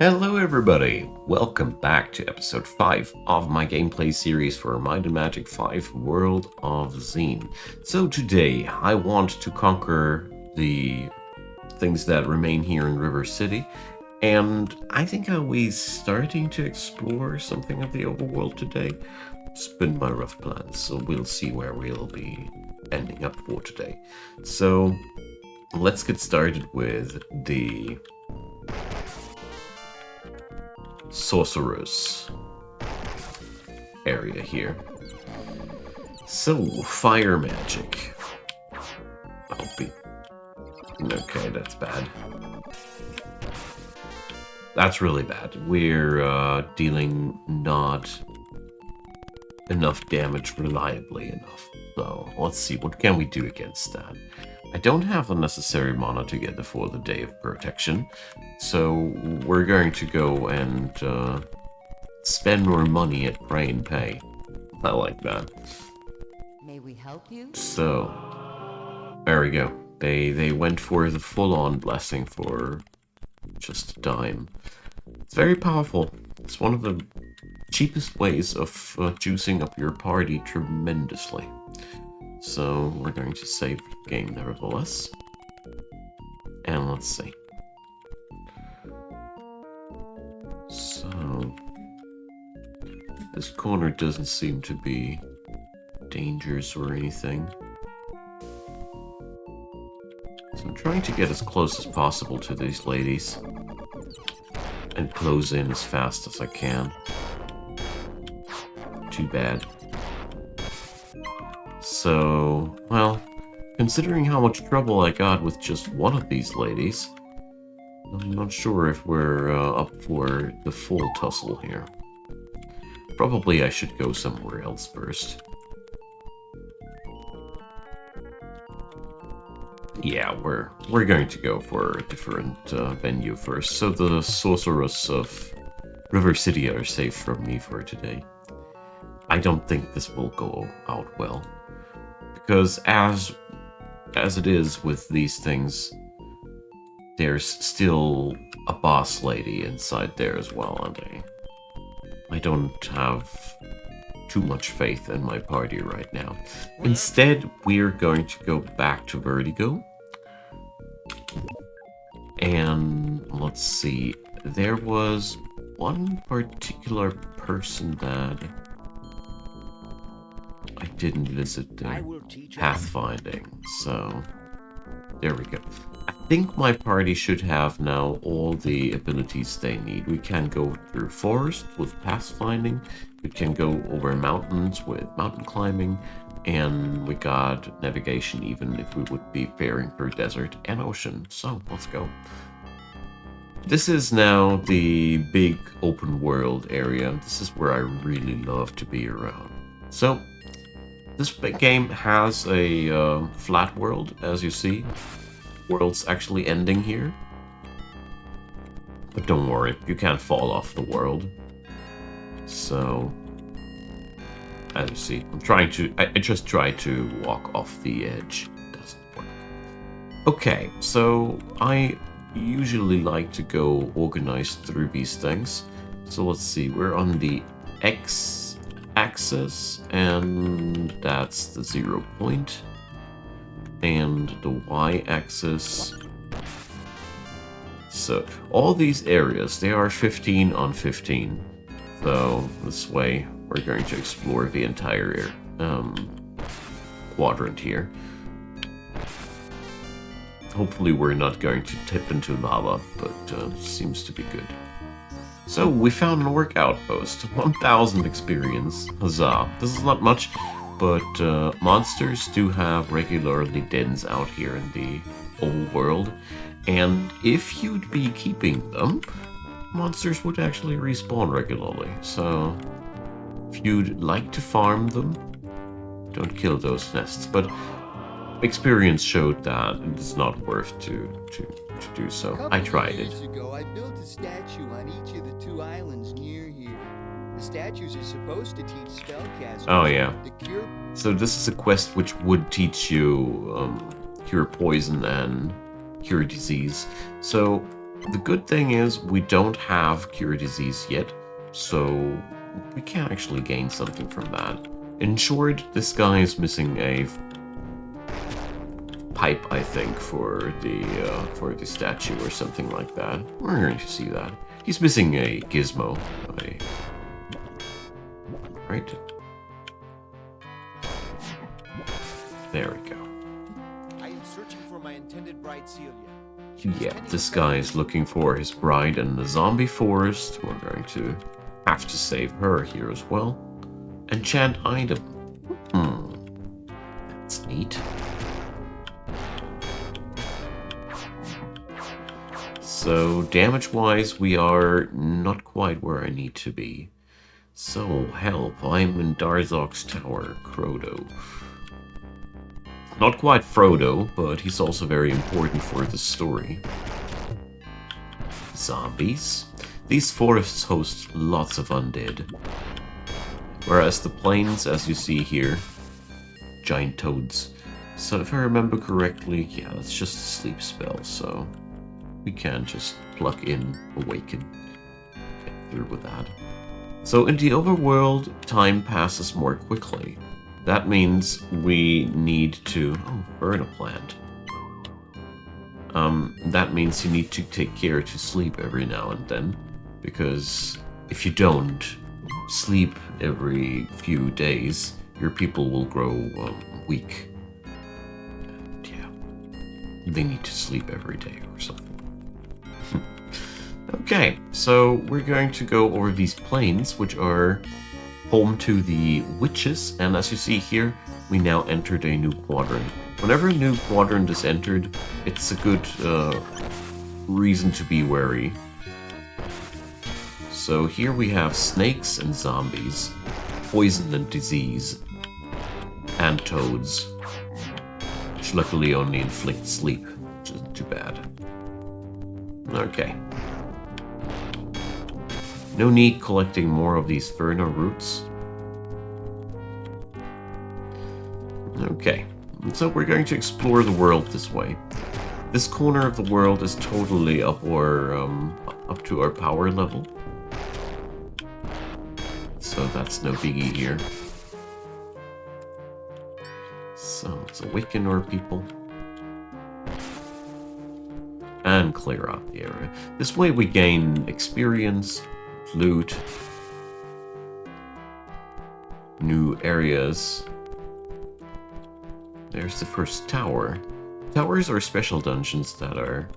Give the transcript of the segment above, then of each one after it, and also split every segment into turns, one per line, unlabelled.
Hello everybody! Welcome back to episode 5 of my gameplay series for Might and Magic 5 World of Xeen. So today I want to conquer the things that remain here in River City, and I think I'll be starting to explore something of the overworld today. It's been my rough plans, so we'll see where we'll be ending up for today. So let's get started with the sorceress area here. So, fire magic. Okay, that's bad. That's really bad. We're dealing not enough damage reliably enough. So, let's see, what can we do against that? I don't have the necessary mana to get before the Day of Protection, so we're going to go and spend more money at Pray and Pay. I like that.
May we help you?
So, there we go. They went for the full-on blessing for just a dime. It's very powerful. It's one of the cheapest ways of juicing up your party tremendously. So we're going to save the game nevertheless. And let's see. So this corner doesn't seem to be dangerous or anything. So I'm trying to get as close as possible to these ladies and close in as fast as I can. Too bad. So, well, considering how much trouble I got with just one of these ladies, I'm not sure if we're up for the full tussle here. Probably I should go somewhere else first. Yeah, we're going to go for a different venue first, so the sorceress of River City are safe from me for today. I don't think this will go out well. Because as it is with these things, there's still a boss lady inside there as well, aren't they? I don't have too much faith in my party right now. Instead, we're going to go back to Vertigo. And let's see, there was one particular person that I didn't visit the pathfinding, so there we go. I think my party should have now all the abilities they need. We can go through forest with pathfinding, we can go over mountains with mountain climbing, and we got navigation even if we would be faring through desert and ocean. So let's go. This is now the big open world area. This is where I really love to be around. So this game has a flat world, as you see. World's actually ending here. But don't worry, you can't fall off the world. So, as you see, I just try to walk off the edge. It doesn't work. Okay, so I usually like to go organized through these things. So let's see, we're on the X-axis, and that's the 0 point. And the Y-axis. So all these areas, they are 15 on 15. So this way, we're going to explore the entire quadrant here. Hopefully we're not going to tip into lava, but seems to be good. So we found an orc outpost, 1000 experience, huzzah. This is not much, but monsters do have regularly dens out here in the old world, and if you'd be keeping them, monsters would actually respawn regularly. So if you'd like to farm them, don't kill those nests, but experience showed that it's not worth to do so. I tried it.
Years ago, I built a statue on each of the 2 islands near here. The statues are supposed to teach spellcasters.
Oh yeah.
The cure.
So this is a quest which would teach you cure poison and cure disease. So The good thing is we don't have cure disease yet, so we can actually gain something from that. In short, this guy is missing a pipe, I think, for the statue or something like that. We're going to see that. He's missing a gizmo. Right? There we go.
I am searching for my intended bride Celia.
Yeah, this guy is looking for his bride in the zombie forest. We're going to have to save her here as well. Enchant item. That's neat. So, damage-wise, we are not quite where I need to be. So, help, I'm in Darzok's tower, Frodo. Not quite Frodo, but he's also very important for the story. Zombies. These forests host lots of undead. Whereas the plains, as you see here, giant toads. So if I remember correctly, yeah, that's just a sleep spell, so we can just plug in Awaken. Get through with that. So in the overworld, time passes more quickly. That means we need to... Oh, burn a plant. That means you need to take care to sleep every now and then. Because if you don't sleep every few days, your people will grow weak. And yeah, they need to sleep every day or something. Okay, so we're going to go over these plains, which are home to the witches, and as you see here, we now entered a new quadrant. Whenever a new quadrant is entered, it's a good reason to be wary. So here we have snakes and zombies, poison and disease, and toads, which luckily only inflict sleep, which isn't too bad. Okay. No need collecting more of these Ferno roots. Okay, so we're going to explore the world this way. This corner of the world is totally up to our power level. So that's no biggie here. So let's awaken our people. And clear out the area. This way we gain experience, loot, new areas. There's the first tower. Towers are special dungeons that are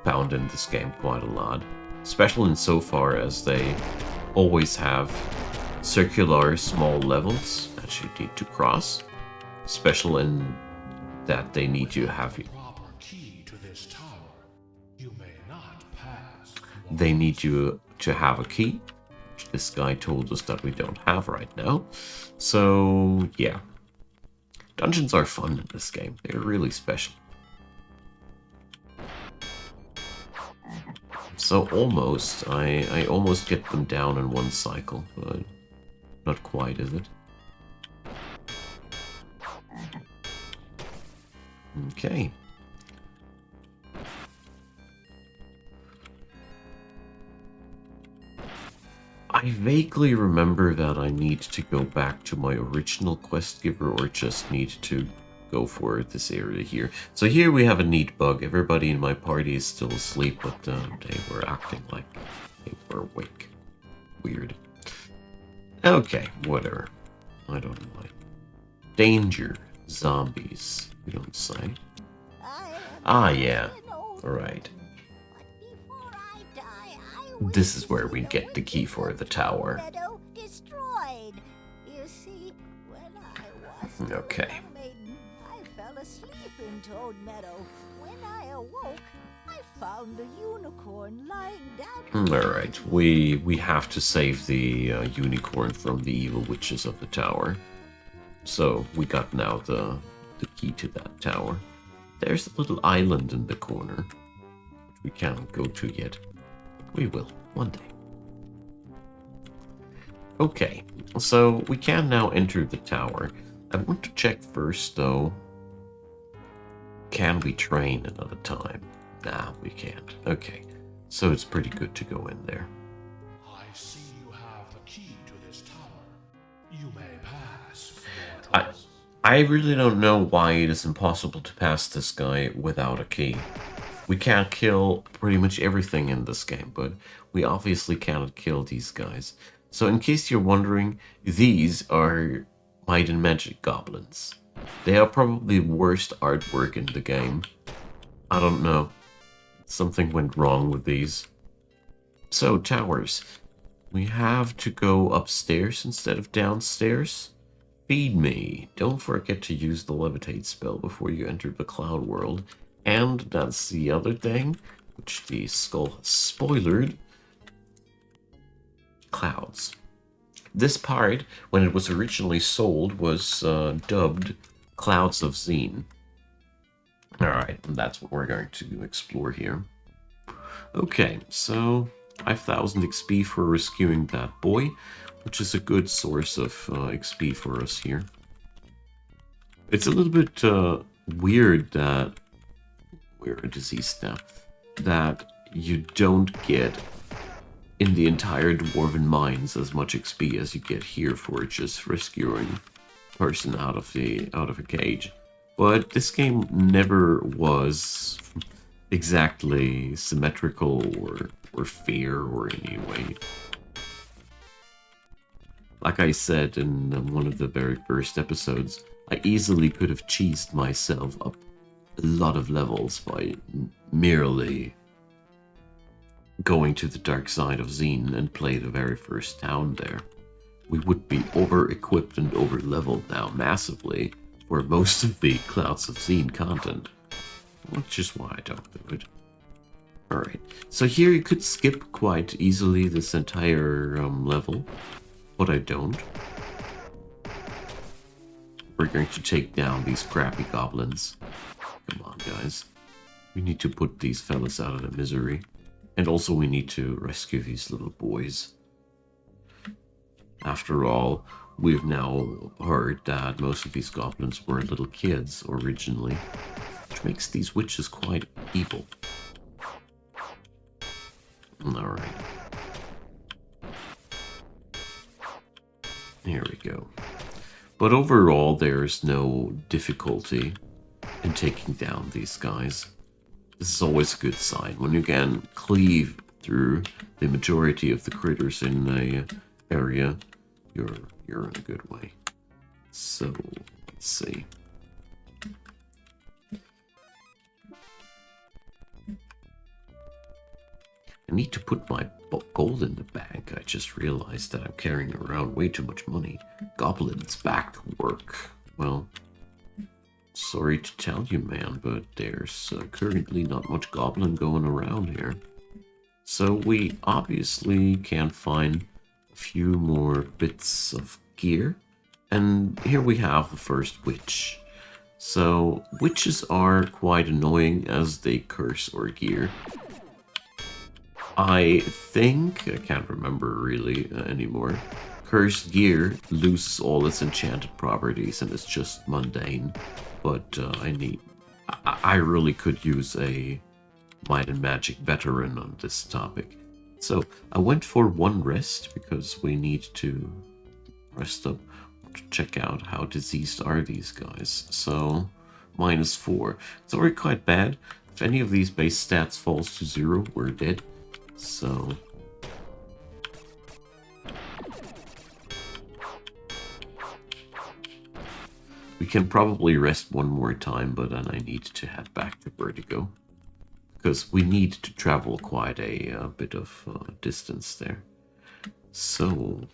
found in this game quite a lot. Special insofar as they always have circular small levels that you need to cross. Special in that they need you to have... They need you to have a key, which this guy told us that we don't have right now. So, yeah. Dungeons are fun in this game. They're really special. So almost, I almost get them down in one cycle, but not quite, is it? Okay. I vaguely remember that I need to go back to my original quest giver or just need to go for this area here. So here we have a neat bug. Everybody in my party is still asleep, but they were acting like they were awake. Weird. Okay, whatever. I don't mind. Danger. Zombies. You don't say. Ah, yeah. Alright. This is where we get the key for the tower. Okay.
I fell asleep in Toad Meadow. When I awoke, I found the unicorn lying down.
Alright, we have to save the unicorn from the evil witches of the tower. So we got now the key to that tower. There's a little island in the corner, which we can't go to yet. We will, one day. Okay, so we can now enter the tower. I want to check first, though. Can we train another time? Nah, we can't. Okay, So it's pretty good to go in there.
I see you have the key to this tower. You may pass,
I,
mortals.
I really don't know why it is impossible to pass this guy without a key. We can't kill pretty much everything in this game, but we obviously cannot kill these guys. So in case you're wondering, these are Might and Magic goblins. They are probably the worst artwork in the game. I don't know. Something went wrong with these. So, towers. We have to go upstairs instead of downstairs. Feed me. Don't forget to use the levitate spell before you enter the cloud world. And that's the other thing, which the skull has spoilered. Clouds. This part, when it was originally sold, was dubbed Clouds of Xeen. Alright, that's what we're going to explore here. Okay, so 5,000 XP for rescuing that boy, which is a good source of XP for us here. It's a little bit weird that we're a diseased now, that you don't get in the entire Dwarven Mines as much XP as you get here for just rescuing a person out of a cage. But this game never was exactly symmetrical or fair or in any way. Like I said in one of the very first episodes, I easily could have cheesed myself up a lot of levels by merely going to the dark side of Xeen and play the very first town there. We would be over-equipped and over-leveled now massively for most of the Clouds of Xeen content, which is why I don't do it. Alright, so here you could skip quite easily this entire level, but I don't. We're going to take down these crappy goblins. Come on, guys. We need to put these fellas out of their misery. And also we need to rescue these little boys. After all, we've now heard that most of these goblins were little kids originally, which makes these witches quite evil. Alright. Here we go. But overall, there's no difficulty in taking down these guys. This is always a good sign. When you can cleave through the majority of the critters in the area, you're in a good way. So, let's see. I need to put my gold in the bank. I just realized that I'm carrying around way too much money. Goblins back to work. Well, sorry to tell you, man, but there's currently not much goblin going around here. So we obviously can find a few more bits of gear. And here we have the first witch. So witches are quite annoying as they curse or gear. I think, I can't remember really anymore, cursed gear loses all its enchanted properties and is just mundane. But I really could use a Might and Magic veteran on this topic. So I went for one rest because we need to rest up to check out how diseased are these guys. So -4. It's already quite bad. If any of these base stats falls to 0, we're dead. So we can probably rest one more time, but then I need to head back to Vertigo, because we need to travel quite a bit of distance there. So,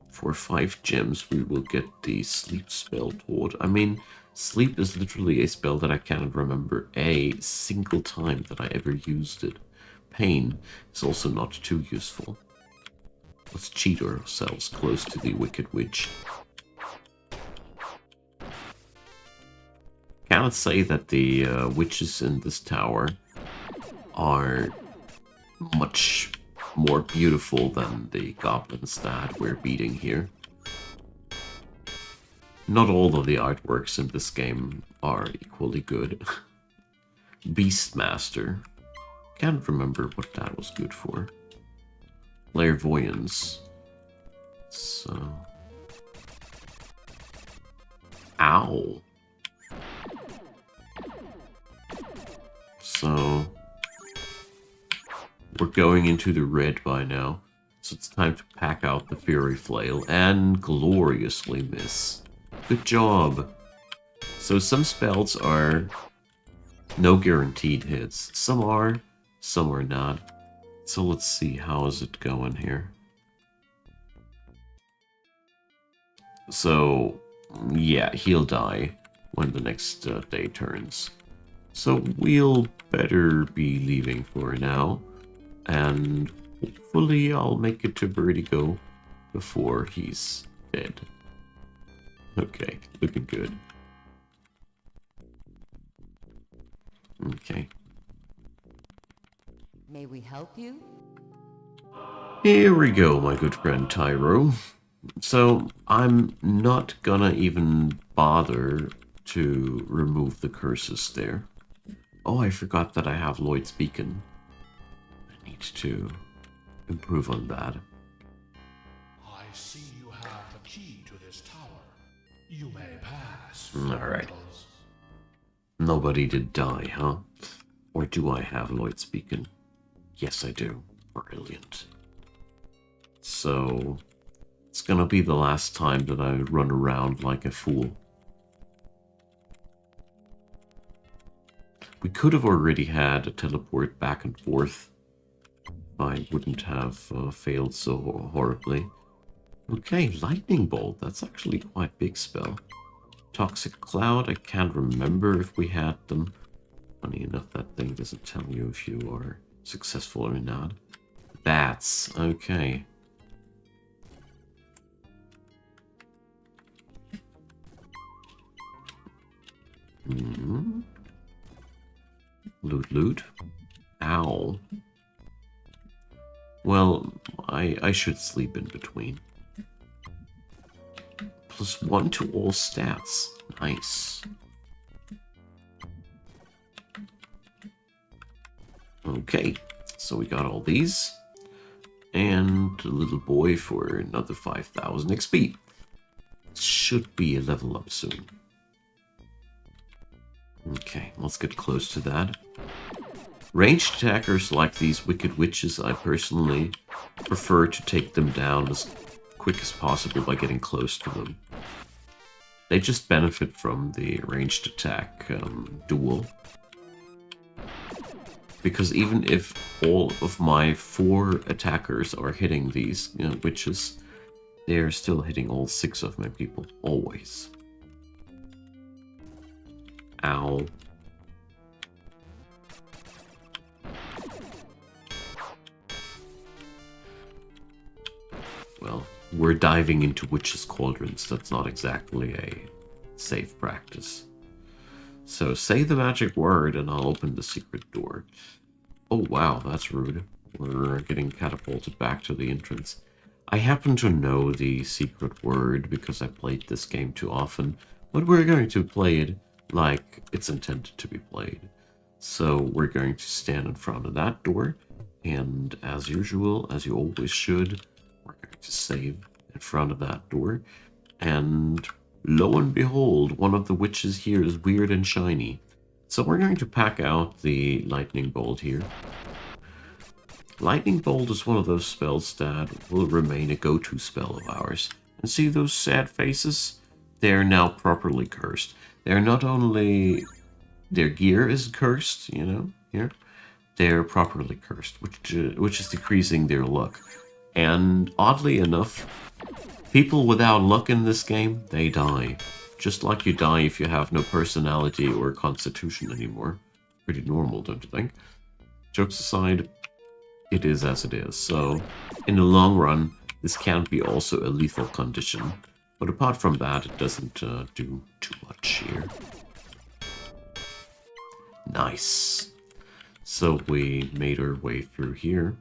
for 5 gems, we will get the sleep spell taught. I mean, sleep is literally a spell that I cannot remember a single time that I ever used it. Pain is also not too useful. Let's cheat ourselves close to the Wicked Witch. Cannot say that the witches in this tower are much more beautiful than the goblins that we're beating here. Not all of the artworks in this game are equally good. Beastmaster. Can't remember what that was good for. Clairvoyance. So... Ow! So... We're going into the red by now. So it's time to pack out the Fury Flail and gloriously miss. Good job! So some spells are no guaranteed hits. Some are not. So let's see, how is it going here? So, yeah, he'll die when the next day turns. So we'll better be leaving for now. And hopefully I'll make it to Vertigo before he's dead. Okay, looking good. Okay.
May we help you?
Here we go, my good friend Tyro. So, I'm not gonna even bother to remove the curses there. Oh, I forgot that I have Lloyd's Beacon. I need to improve on that.
I see you have the key to this tower. You may pass.
Alright. Nobody did die, huh? Or do I have Lloyd's Beacon? Yes, I do. Brilliant. So, it's gonna be the last time that I run around like a fool. We could have already had a teleport back and forth. I wouldn't have failed so horribly. Okay, Lightning Bolt. That's actually quite a big spell. Toxic Cloud. I can't remember if we had them. Funny enough, that thing doesn't tell you if you are successful or not. Bats. Okay. Hmm. Loot. Ow. Well, I should sleep in between. +1 to all stats. Nice. Okay, so we got all these. And a little boy for another 5,000 XP. Should be a level up soon. Okay, let's get close to that. Ranged attackers like these Wicked Witches, I personally prefer to take them down as quick as possible by getting close to them. They just benefit from the ranged attack duel. Because even if all of my 4 attackers are hitting these witches, they're still hitting all 6 of my people, always. Ow. Well, we're diving into witches' cauldrons. That's not exactly a safe practice. So say the magic word and I'll open the secret door. Oh wow, that's rude. We're getting catapulted back to the entrance. I happen to know the secret word because I played this game too often, but we're going to play it like it's intended to be played. So we're going to stand in front of that door, and as usual, as you always should, we're going to save in front of that door, and lo and behold, one of the witches here is weird and shiny. So we're going to pack out the Lightning Bolt here. Lightning Bolt is one of those spells that will remain a go-to spell of ours. And see those sad faces? They're now properly cursed. They're not only... their gear is cursed, you know, here. They're properly cursed, which is decreasing their luck. And oddly enough, people without luck in this game, they die. Just like you die if you have no personality or constitution anymore. Pretty normal, don't you think? Jokes aside, it is as it is. So, in the long run, this can be also a lethal condition. But apart from that, it doesn't do too much here. Nice. So we made our way through here.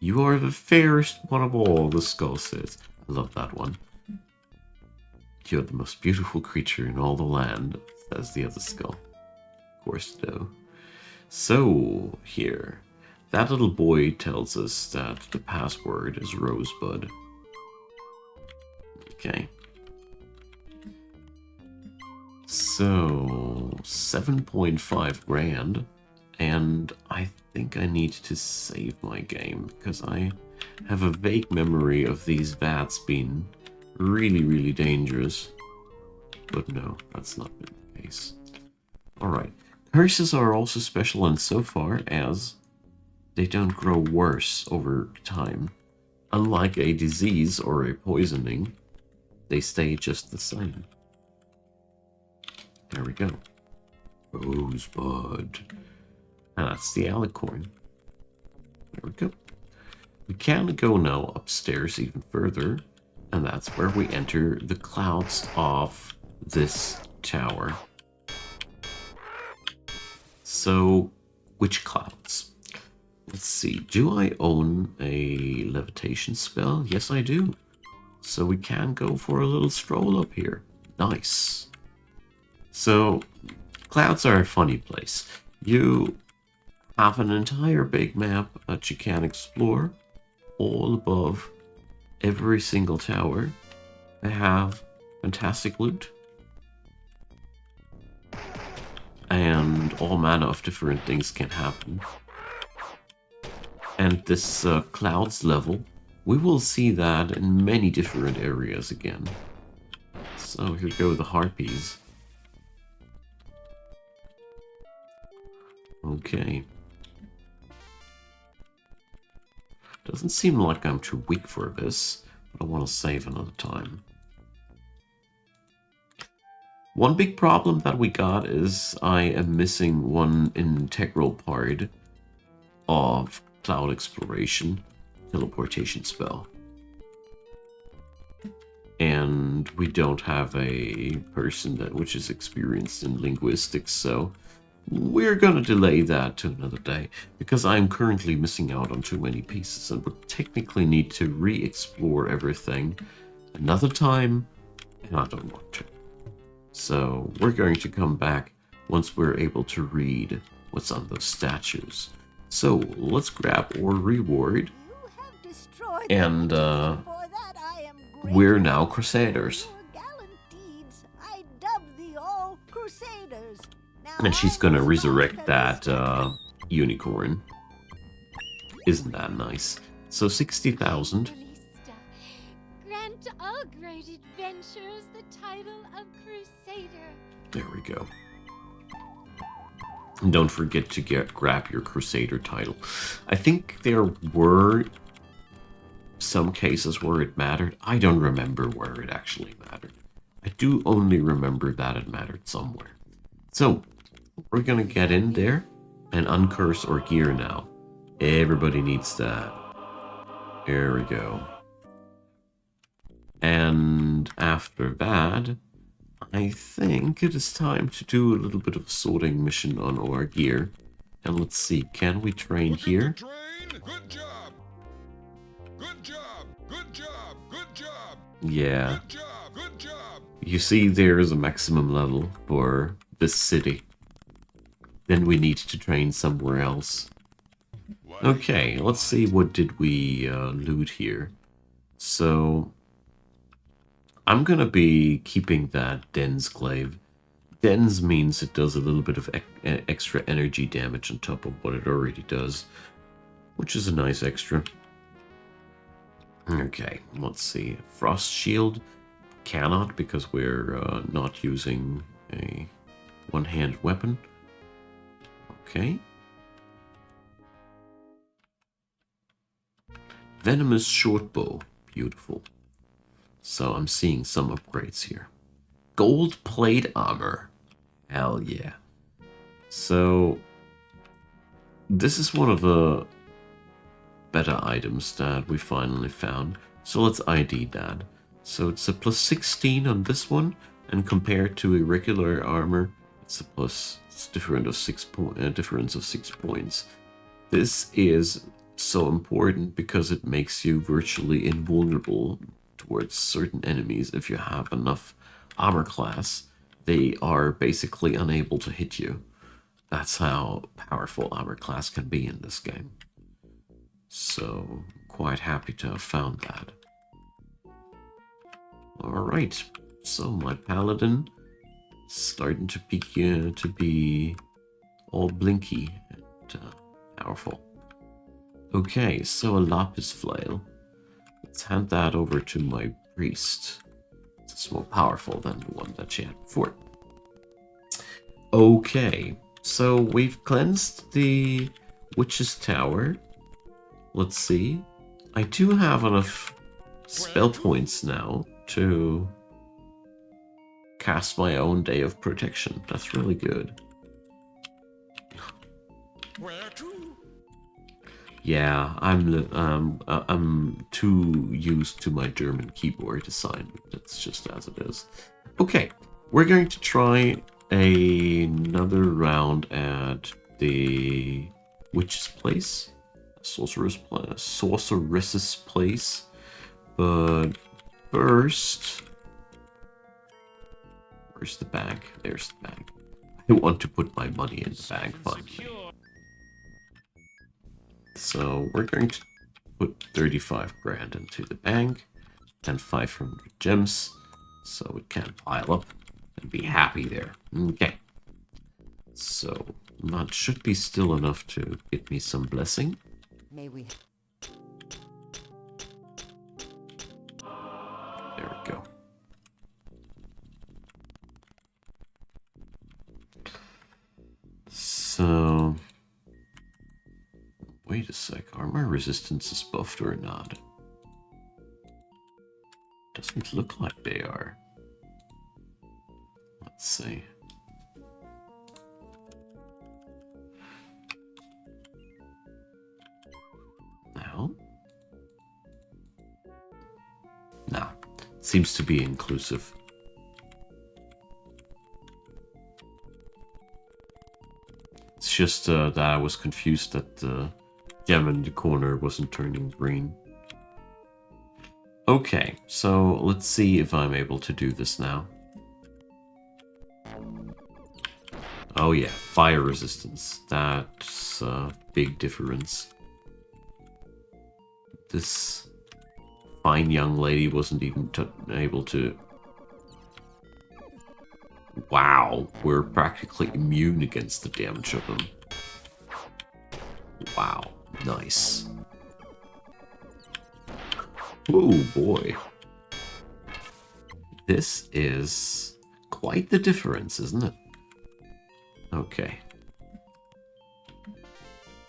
You are the fairest one of all, the skull says. I love that one. You're the most beautiful creature in all the land, says the other skull. Of course, though. So, here. That little boy tells us that the password is Rosebud. Okay. So, 7.5 grand. And I think I need to save my game, because I have a vague memory of these vats being really, really dangerous. But no, that's not been the case. Alright. Curses are also special insofar as they don't grow worse over time. Unlike a disease or a poisoning, they stay just the same. There we go. Rosebud. And that's the alicorn. There we go. We can go now upstairs even further, and that's where we enter the clouds of this tower. So, which clouds? Let's see. Do I own a levitation spell? Yes, I do. So we can go for a little stroll up here. Nice. So, clouds are a funny place. You have an entire big map that you can explore, all above every single tower. They have fantastic loot. And all manner of different things can happen. And this clouds level, we will see that in many different areas again. So here go the harpies. Okay. Doesn't seem like I'm too weak for this, but I want to save another time. One big problem that we got is I am missing one integral part of cloud exploration, teleportation spell. And we don't have a person which is experienced in linguistics, so we're gonna delay that to another day, because I'm currently missing out on too many pieces and would technically need to re-explore everything another time, and I don't want to. So we're going to come back once we're able to read what's on those statues. So let's grab our reward, and we're now Crusaders. And she's gonna resurrect that unicorn. Isn't that nice? So 60,000.
Grant all great adventurers the title of Crusader.
There we go. And don't forget to grab your Crusader title. I think there were some cases where it mattered. I don't remember where it actually mattered. I do only remember that it mattered somewhere. So, we're gonna get in there and uncurse our gear now. Everybody needs that. There we go. And after that, I think it is time to do a little bit of a sorting mission on our gear. And let's see, can we train here?
Good job. Good job. Good job. Good job.
Yeah.
Good job. Good job.
You see, there is a maximum level for this city. Then we need to train somewhere else. Okay, let's see, what did we loot here? So, I'm gonna be keeping that Dense Glaive. Dense means it does a little bit of extra energy damage on top of what it already does, which is a nice extra. Okay, let's see. Frost Shield cannot, because we're not using a one-hand weapon. Okay. Venomous Shortbow. Beautiful. So I'm seeing some upgrades here. Gold plate armor. Hell yeah. So this is one of the better items that we finally found. So let's ID that. So it's a plus 16 on this one, and compared to a regular armor, it's a difference of 6 points. This is so important because it makes you virtually invulnerable towards certain enemies. If you have enough armor class, they are basically unable to hit you. That's how powerful armor class can be in this game. So, quite happy to have found that. Alright, so my paladin starting to begin to be all blinky and powerful. Okay, so a lapis flail. Let's hand that over to my priest. It's more powerful than the one that she had before. Okay, so we've cleansed the witch's tower. Let's see. I do have enough spell points now to cast my own Day of Protection. That's really good.
Where to?
Yeah, I'm too used to my German keyboard to sign. That's just as it is. Okay, we're going to try another round at the witch's place, sorceress's place. But first, where's the bank? There's the bank. I want to put my money in the bank finally. So we're going to put 35 grand into the bank and 500 gems so it can pile up and be happy there. Okay. So that should be still enough to get me some blessing.
May we?
There we go. So wait a sec, armor resistance is buffed or not? Doesn't look like they are. Let's see. Now? No. Seems to be inclusive. It's just that I was confused that the gem in the corner wasn't turning green. Okay, so let's see if I'm able to do this now. Oh yeah, fire resistance. That's a big difference. This fine young lady wasn't even able to... Wow, we're practically immune against the damage of them. Wow, nice. Oh boy. This is quite the difference, isn't it? Okay.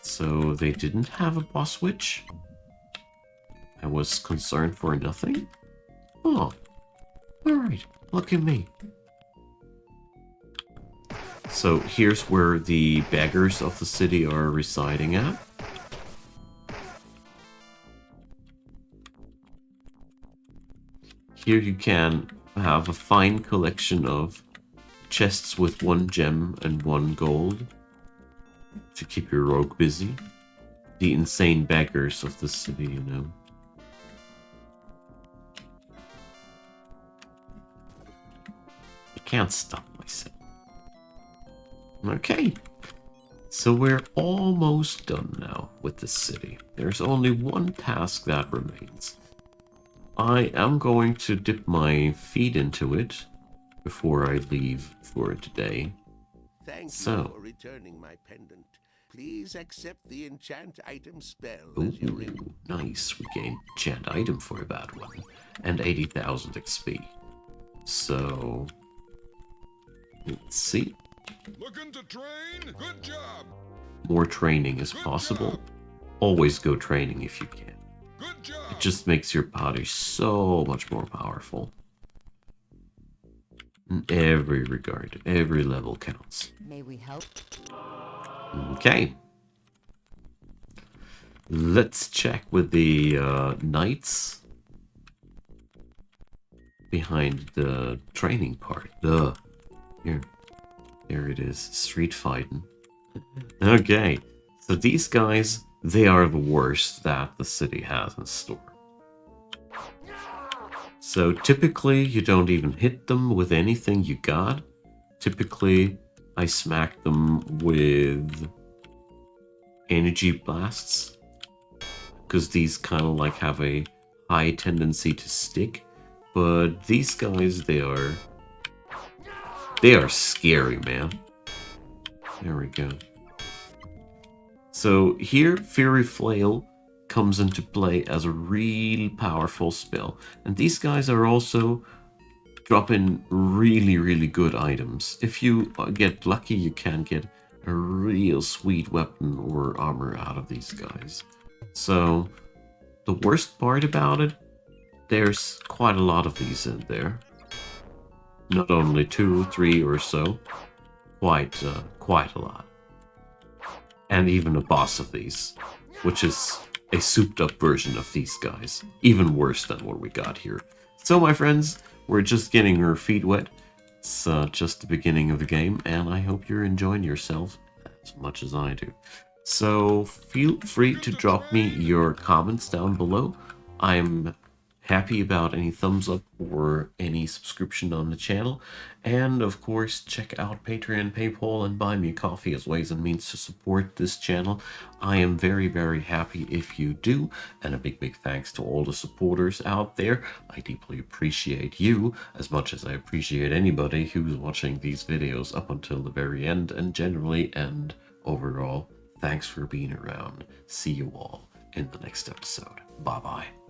So they didn't have a boss witch? I was concerned for nothing? Oh. Alright, look at me. So here's where the beggars of the city are residing at. Here you can have a fine collection of chests with 1 gem and 1 gold to keep your rogue busy. The insane beggars of the city, you know. I can't stop myself. Okay, so we're almost done now with the city. There's only one task that remains. I am going to dip my feet into it before I leave for today.
Thank you for returning my pendant. Please accept the enchant item spell as your
Ooh, nice. We gained enchant item for that one. And 80,000 XP. So, let's see.
Looking to train? Good job.
More training is possible. Always go training if you can.
Good job.
It just makes your body so much more powerful. In every regard, every level counts.
May we help?
Okay. Let's check with the knights behind the training part. Here. There it is. Street fighting. Okay. So these guys, they are the worst that the city has in store. So typically, you don't even hit them with anything you got. Typically, I smack them with energy blasts. because these kind of like have a high tendency to stick. But these guys, they are scary, man. There we go. So here, Fury Flail comes into play as a real powerful spell. And these guys are also dropping really, really good items. If you get lucky, you can get a real sweet weapon or armor out of these guys. So the worst part about it, there's quite a lot of these in there. Not only 2, 3 or so, quite a lot. And even a boss of these, which is a souped up version of these guys. Even worse than what we got here. So my friends, we're just getting our feet wet. It's just the beginning of the game, and I hope you're enjoying yourself as much as I do. So feel free to drop me your comments down below. I'm happy about any thumbs up or any subscription on the channel. And of course, check out Patreon, PayPal, and Buy Me a Coffee as ways and means to support this channel. I am very, very happy if you do. And a big, big thanks to all the supporters out there. I deeply appreciate you as much as I appreciate anybody who's watching these videos up until the very end. And generally and overall, thanks for being around. See you all in the next episode. Bye-bye.